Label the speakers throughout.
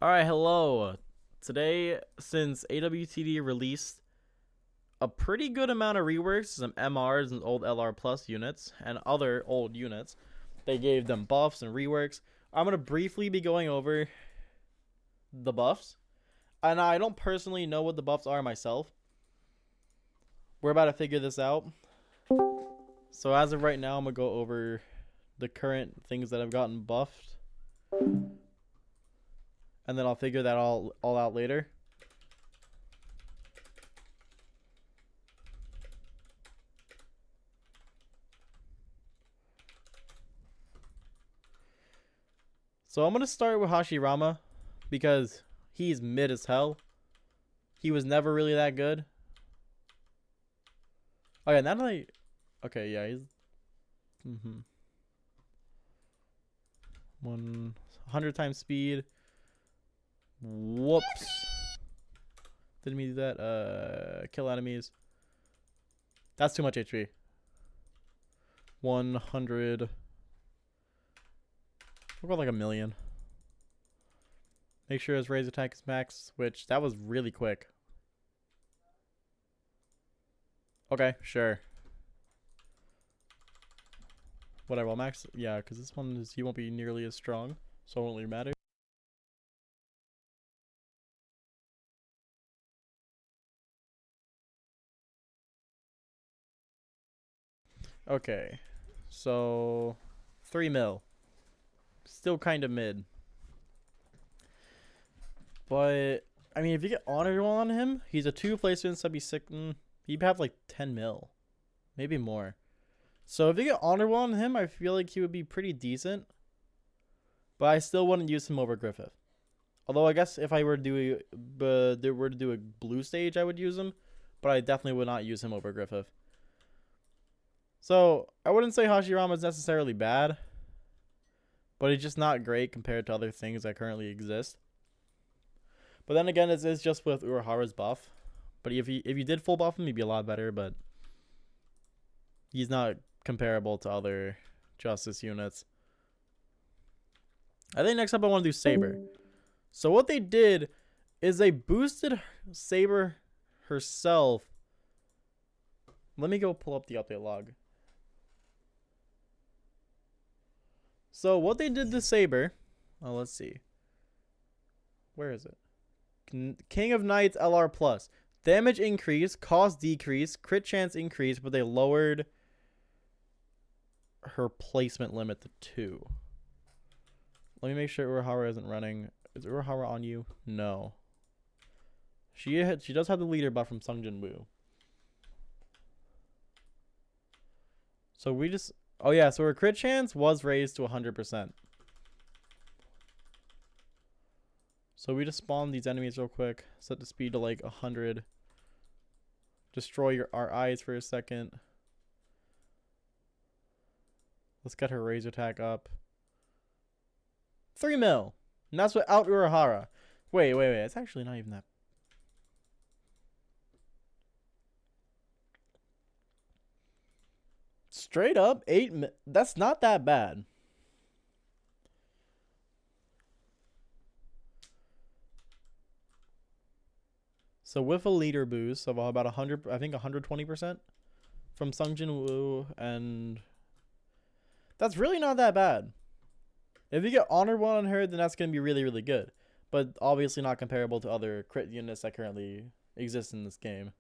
Speaker 1: Alright, hello. Today, since AWTD released a pretty good amount of reworks, some MRs and old LR Plus units, and other old units, they gave them buffs and reworks. I'm going to briefly be going over the buffs. And I don't personally know what the buffs are myself. We're about to figure this out. So as of right now, I'm going to go over the current things that have gotten buffed. And then I'll figure that all out later. So I'm going to start with Hashirama because he's mid as hell. He was never really that good. Oh yeah, now that I... Okay, yeah, he's... 100 times speed. Whoops. Didn't mean to do that. Kill enemies. That's too much HP. 100. We'll go like a million. Make sure his raise attack is max, which that was really quick. Okay, sure. Whatever, I'll max. Yeah, because this one is, he won't be nearly as strong, so it won't really matter. Okay, so 3 mil. Still kind of mid. But, I mean, if you get Honor on him, he's a 2 placement, so he'd have like 10 mil. Maybe more. So if you get Honor on him, I feel like he would be pretty decent. But I still wouldn't use him over Griffith. Although I guess if I were to do a blue stage, I would use him. But I definitely would not use him over Griffith. So I wouldn't say Hashirama is necessarily bad. But he's just not great compared to other things that currently exist. But then again, it's just with Urahara's buff. But if you did full buff him, he'd be a lot better. But he's not comparable to other Justice units. I think next up I want to do Saber. So what they did is they boosted Saber herself. Let me go pull up the update log. So what they did to Saber, oh, let's see. Where is it? King of Knights LR plus. Damage increase, cost decrease, crit chance increase, but they lowered her placement limit to 2. Let me make sure Urahara isn't running. Is Urahara on you? No. She does have the leader buff from Jinwoo. So we just... Oh yeah, so her crit chance was raised to 100%. So we just spawned these enemies real quick. Set the speed to like 100. Destroy our eyes for a second. Let's get her razor attack up. 3 mil. And that's without Urahara. Wait. It's actually not even that. Straight up, 8 mil. That's not that bad. So with a leader boost of about 100, I think 120% from Jinwoo, and that's really not that bad. If you get Honor 1 on her, then that's going to be really, really good. But obviously not comparable to other crit units that currently exist in this game.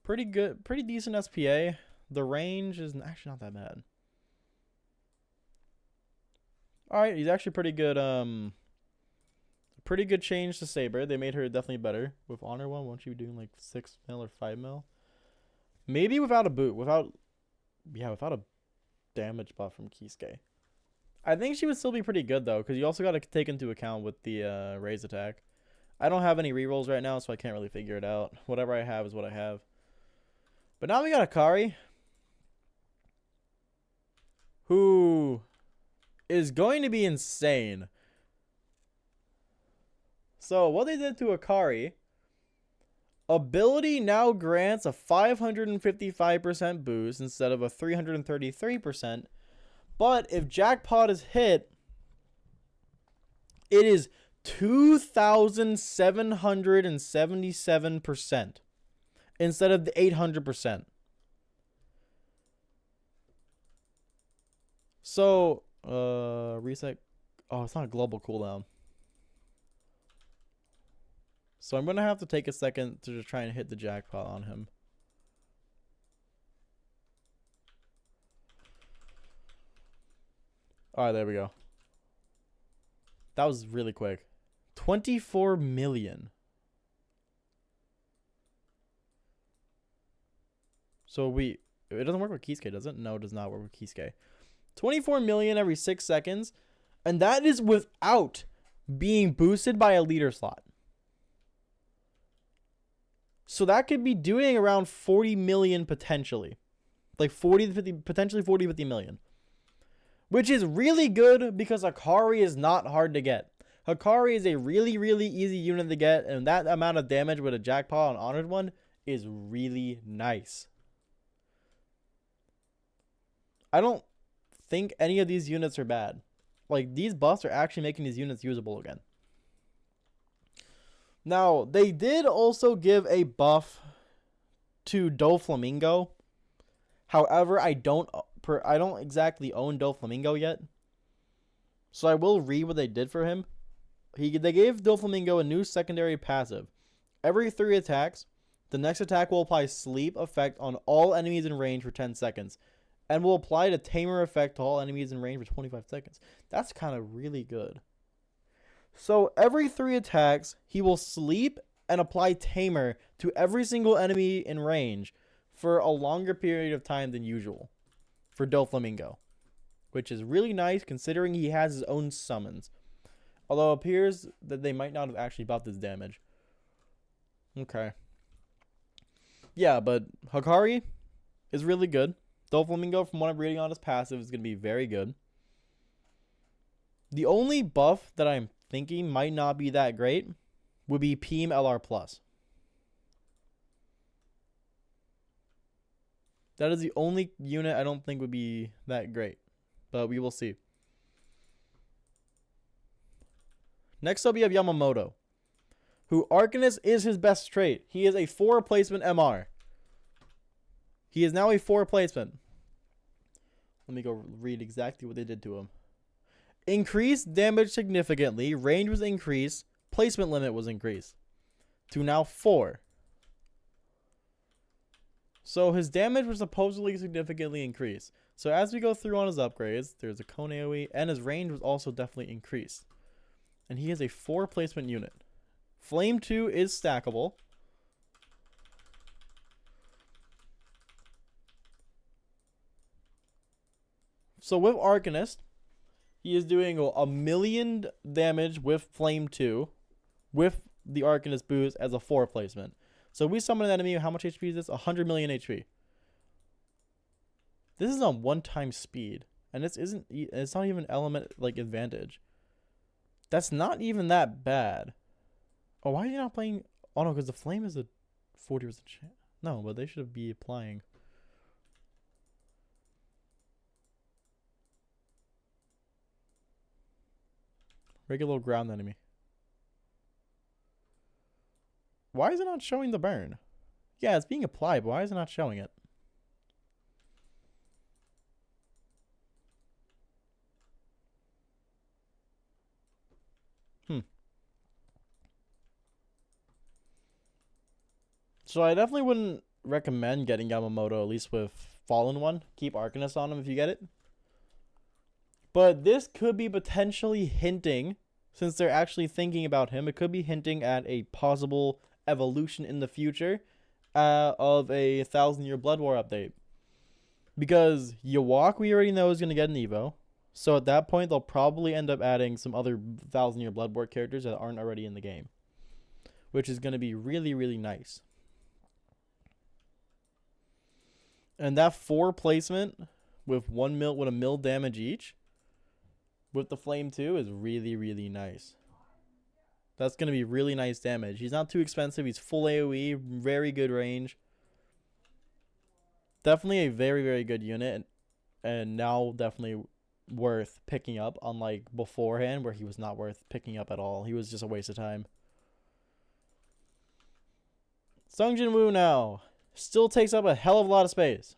Speaker 1: Pretty good, pretty decent SPA. The range is actually not that bad. Alright, he's actually pretty good. Pretty good change to Saber. They made her definitely better. With Honor 1, won't you be doing like 6 mil or 5 mil? Maybe without a boot. Without a damage buff from Kisuke. I think she would still be pretty good though, because you also got to take into account with the raise attack. I don't have any rerolls right now, so I can't really figure it out. Whatever I have is what I have. But now we got Hakari, who is going to be insane. So what they did to Hakari, ability now grants a 555% boost instead of a 333%. But if jackpot is hit, It is 2,777% instead of the 800%. So, reset. Oh, it's not a global cooldown. So I'm going to have to take a second to just try and hit the jackpot on him. Alright, there we go. That was really quick. 24 million. So it doesn't work with Kisuke, does it? No, it does not work with Kisuke. 24 million every 6 seconds. And that is without being boosted by a leader slot. So that could be doing around 40 million potentially. Like 40 to 50, potentially 40 to 50 million. Which is really good because Hakari is not hard to get. Hakari is a really, really easy unit to get. And that amount of damage with a jackpot on Honored one is really nice. I don't think any of these units are bad. Like, these buffs are actually making these units usable again. Now, they did also give a buff to Doflamingo. However, I don't exactly own Doflamingo yet. So I will read what they did for him. They gave Doflamingo a new secondary passive. Every 3 attacks, the next attack will apply sleep effect on all enemies in range for 10 seconds. And will apply the tamer effect to all enemies in range for 25 seconds. That's kind of really good. So every 3 attacks, he will sleep and apply tamer to every single enemy in range for a longer period of time than usual for Doflamingo, which is really nice considering he has his own summons. Although it appears that they might not have actually buffed his damage. Okay. Yeah, but Hakari is really good. Doflamingo, from what I'm reading on his passive, is going to be very good. The only buff that I'm thinking might not be that great would be PM LR+. That is the only unit I don't think would be that great. But we will see. Next up, we have Yamamoto, who Arcanist is his best trait. He is a 4 replacement MR. He is now a 4 replacement. Let me go read exactly what they did to him. Increased damage significantly. Range was increased. Placement limit was increased to now 4. So his damage was supposedly significantly increased. So as we go through on his upgrades, there's a Kone AoE, and his range was also definitely increased. And he is a 4 replacement unit. Flame 2 is stackable. So with Arcanist, he is doing a million damage with Flame 2 with the Arcanist boost as a 4 replacement. So we summon an enemy. How much HP is this? 100 million HP. This is on 1-time speed. And it's not even element like advantage. That's not even that bad. Oh, why are you not playing? Oh no, because the flame is a 40% chance. No, but they should be applying. Regular ground enemy. Why is it not showing the burn? Yeah, it's being applied, but why is it not showing it? So I definitely wouldn't recommend getting Yamamoto, at least with Fallen One. Keep Arcanist on him if you get it. But this could be potentially hinting, since they're actually thinking about him, it could be hinting at a possible evolution in the future of a 1,000-year Blood War update. Because Yawak we already know is going to get an Evo. So at that point, they'll probably end up adding some other 1,000-year Blood War characters that aren't already in the game. Which is going to be really, really nice. And that 4 placement with a mil damage each with the Flame 2 is really, really nice. That's going to be really nice damage. He's not too expensive. He's full AoE, very good range. Definitely a very, very good unit. And now definitely worth picking up, unlike beforehand where he was not worth picking up at all. He was just a waste of time. Jinwoo now still takes up a hell of a lot of space.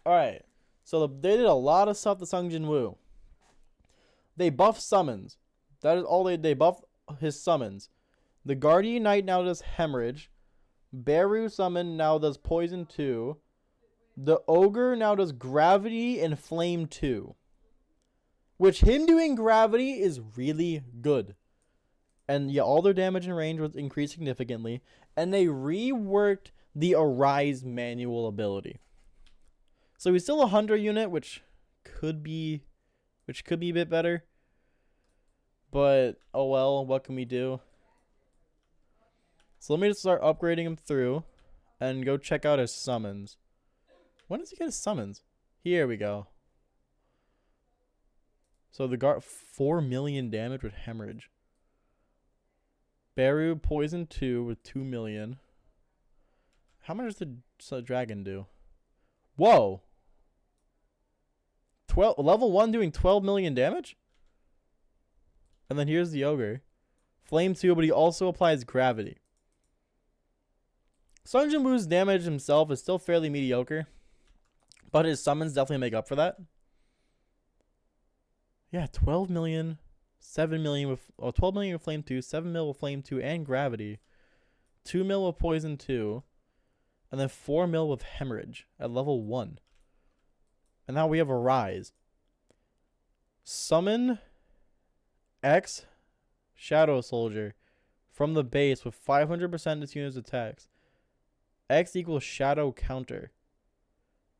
Speaker 1: Alright, so they did a lot of stuff to Jinwoo. They buffed summons. That is all they buffed his summons. The Guardian Knight now does Hemorrhage. Beru summon now does Poison 2. The Ogre now does Gravity and Flame 2. Which him doing Gravity is really good. And yeah, all their damage and range was increased significantly. And they reworked the Arise manual ability. So he's still a Hunter unit, which could be a bit better. But oh well, what can we do? So let me just start upgrading him through and go check out his summons. When does he get his summons? Here we go. So the guard 4 million damage with Hemorrhage. Beru Poison 2 with 2 million. How much does the dragon do? Whoa. Level 1 doing 12 million damage? And then here's the Ogre. Flame 2, but he also applies Gravity. Jinwoo's damage himself is still fairly mediocre, but his summons definitely make up for that. Yeah, 12 million, 7 million with 12 million with Flame 2, 7 mil with Flame 2 and Gravity, 2 mil with Poison 2, and then 4 mil with Hemorrhage at level 1. And now we have a Rise. Summon X Shadow Soldier from the base with 500% its unit's attacks. X equals Shadow Counter.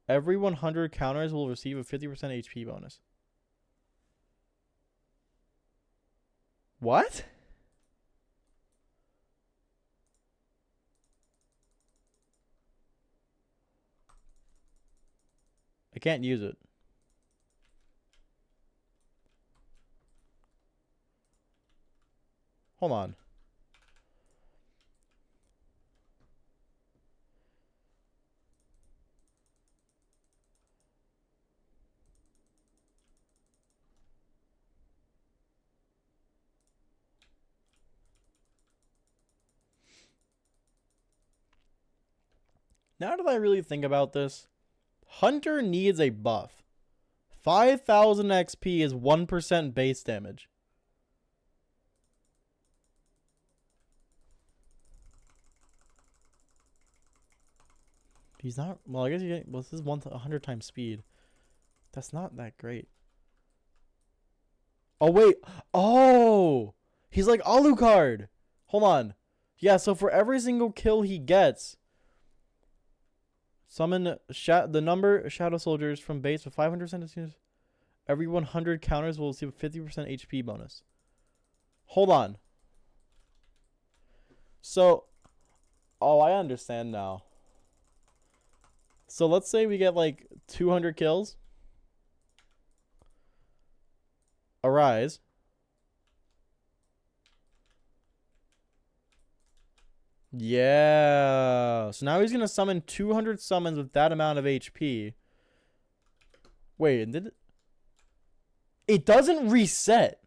Speaker 1: Every 100 counters will receive a 50% HP bonus. What? I can't use it. Hold on. Now that I really think about this, Hunter needs a buff. 5,000 XP is 1% base damage. He's not, well, I guess you get, well, this is 100 times speed. That's not that great. Oh, wait. Oh! He's like Alucard. Hold on. Yeah, so for every single kill he gets, summon the number Shadow Soldiers from base with 500%. Every 100 counters will receive a 50% HP bonus. Hold on. So, oh, I understand now. So let's say we get like 200 kills. Arise. Yeah. So now he's going to summon 200 summons with that amount of HP. Wait, did it doesn't reset.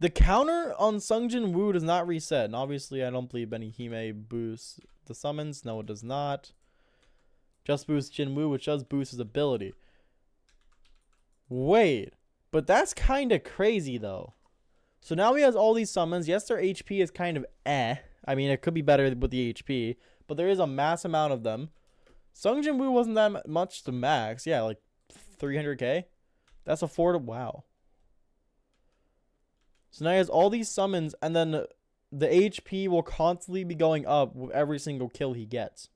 Speaker 1: The counter on Jinwoo does not reset. And obviously, I don't believe any Hime boosts the summons. No, it does not. Just boosts Jinwoo, which does boost his ability. Wait. But that's kind of crazy, though. So now he has all these summons. Yes, their HP is kind of eh. I mean, it could be better with the HP. But there is a mass amount of them. Jinwoo wasn't that much to max. Yeah, like 300k. That's affordable. Wow. So now he has all these summons, and then the HP will constantly be going up with every single kill he gets.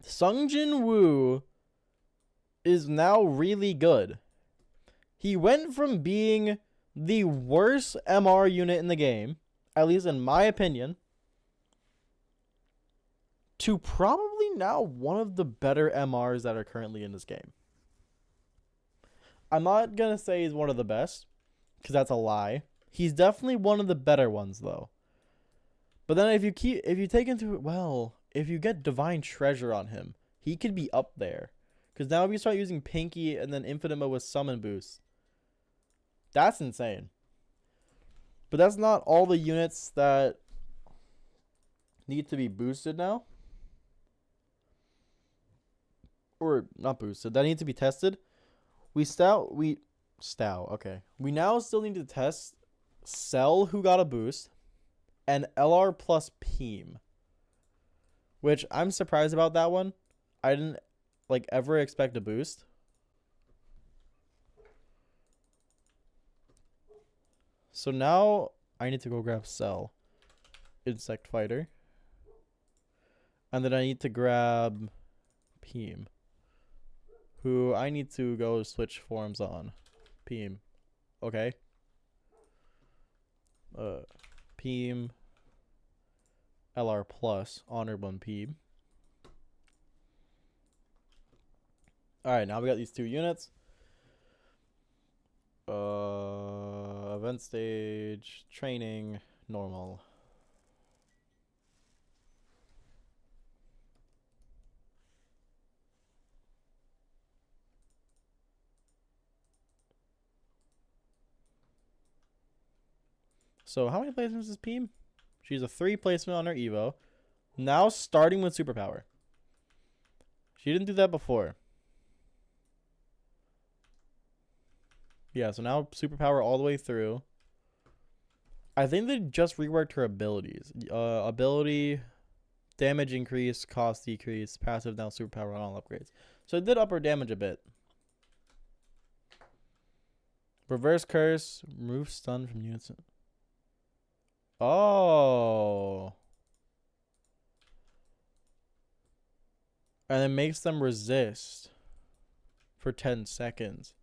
Speaker 1: Jinwoo is now really good. He went from being the worst MR unit in the game, at least in my opinion, to probably now one of the better MRs that are currently in this game. I'm not going to say he's one of the best, because that's a lie. He's definitely one of the better ones, though. But then if you take into, well, if you get Divine Treasure on him, he could be up there. Because now if you start using Pinky and then Infinite Mode with Summon Boost, that's insane. But that's not all the units that need to be boosted now. Or not boosted, that need to be tested. We now still need to test Cell, who got a boost, and LR plus Peem. Which I'm surprised about that one. I didn't ever expect a boost. So now I need to go grab Cell, Insect Fighter. And then I need to grab Peem, who I need to go switch forms on. Peem. Okay. Peem. LR plus. Honor 1 Peem. Alright, now we got these 2 units. Event stage. Training. Normal. So how many placements is Peem? She's a 3 placement on her Evo. Now starting with Superpower. She didn't do that before. Yeah, so now Superpower all the way through. I think they just reworked her abilities. Ability, damage increase, cost decrease, passive now Superpower on all upgrades. So it did up her damage a bit. Reverse Curse, remove stun from units. Oh. And it makes them resist for 10 seconds.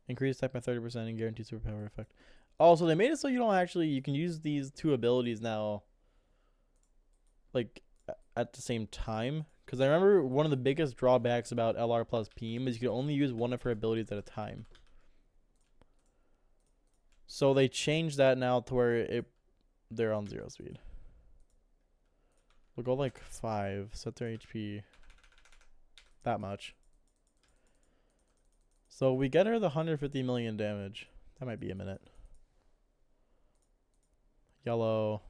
Speaker 1: Increase attack by 30% and guaranteed superpower effect. Also, they made it so you can use these 2 abilities now at the same time. Because I remember one of the biggest drawbacks about LR plus Peem is you can only use one of her abilities at a time. So they changed that now to where they're on 0 speed. We'll go 5. Set their HP that much. So we get her the 150 million damage. That might be a minute. Yellow.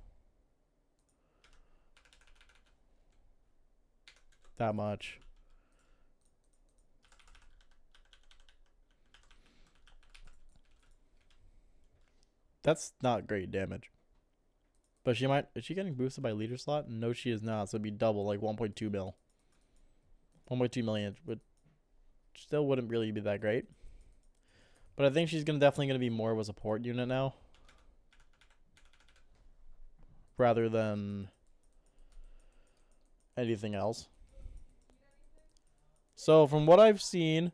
Speaker 1: That much. That's not great damage. But she might... Is she getting boosted by leader slot? No, she is not. So it'd be double, 1.2 mil. 1.2 million. But still wouldn't really be that great. But I think she's definitely going to be more of a support unit now. Rather than anything else. So from what I've seen,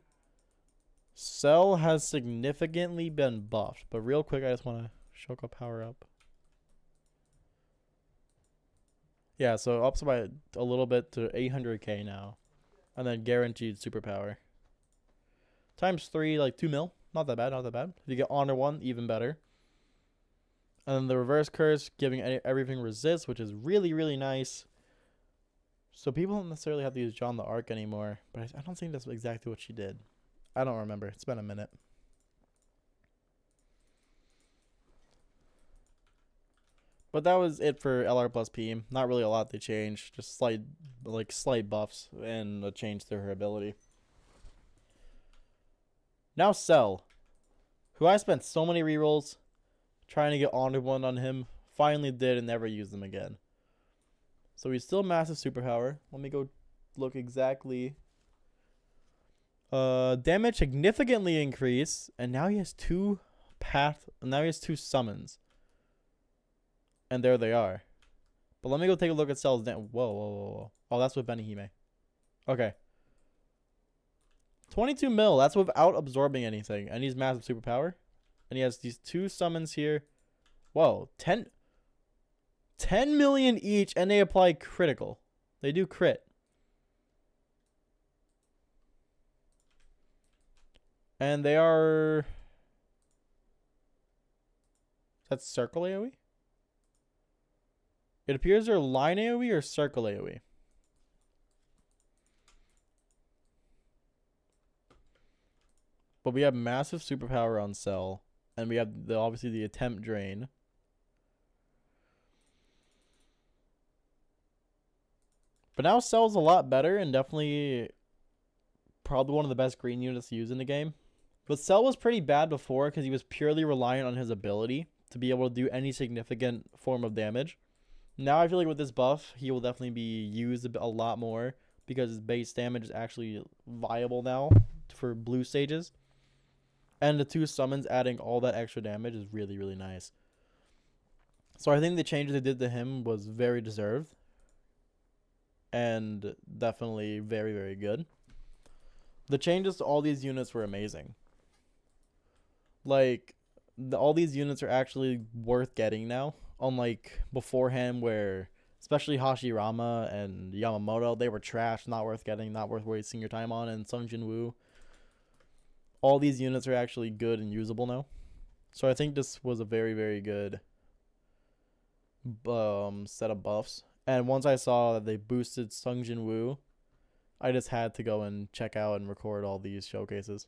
Speaker 1: Cell has significantly been buffed. But real quick, I just want to Shoko power up. Yeah, so ups by a little bit to 800k now. And then guaranteed superpower. Times 3, 2 mil. Not that bad, not that bad. If you get Honor 1, even better. And then the reverse curse, giving everything resist, which is really, really nice. So people don't necessarily have to use John the Arc anymore. But I don't think that's exactly what she did. I don't remember. It's been a minute. But that was it for LR plus P. Not really a lot they changed. Just slight buffs and a change to her ability. Now Cell, who I spent so many rerolls trying to get Honor 1 on him. Finally did and never used them again. So he's still massive superpower. Let me go look exactly. Damage significantly increased. And now he has 2 summons. And there they are. But let me go take a look at Cell's damage. Whoa. Oh, that's with Benihime. Okay. 22 mil. That's without absorbing anything. And he's massive superpower. And he has these 2 summons here. Whoa. 10 million each. And they apply critical. They do crit. And they are... That's circle AoE? It appears they're line AoE or circle AoE. But we have massive superpower on Cell. And we have obviously the attempt drain. But now Cell's a lot better and definitely probably one of the best green units to use in the game. But Cell was pretty bad before because he was purely reliant on his ability to be able to do any significant form of damage. Now I feel like with this buff, he will definitely be used a lot more because his base damage is actually viable now for blue stages. And the 2 summons adding all that extra damage is really, really nice. So I think the changes they did to him was very deserved. And definitely very, very good. The changes to all these units were amazing. Like, all these units are actually worth getting now. Unlike beforehand where, especially Hashirama and Yamamoto, they were trash, not worth getting, not worth wasting your time on. And Jinwoo. All these units are actually good and usable now. So I think this was a very, very good set of buffs. And once I saw that they boosted Jinwoo, I just had to go and check out and record all these showcases.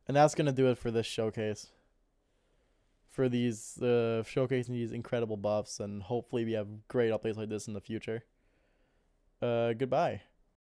Speaker 1: And that's going to do it for this showcase. For these showcasing these incredible buffs, and hopefully we have great updates like this in the future. Goodbye.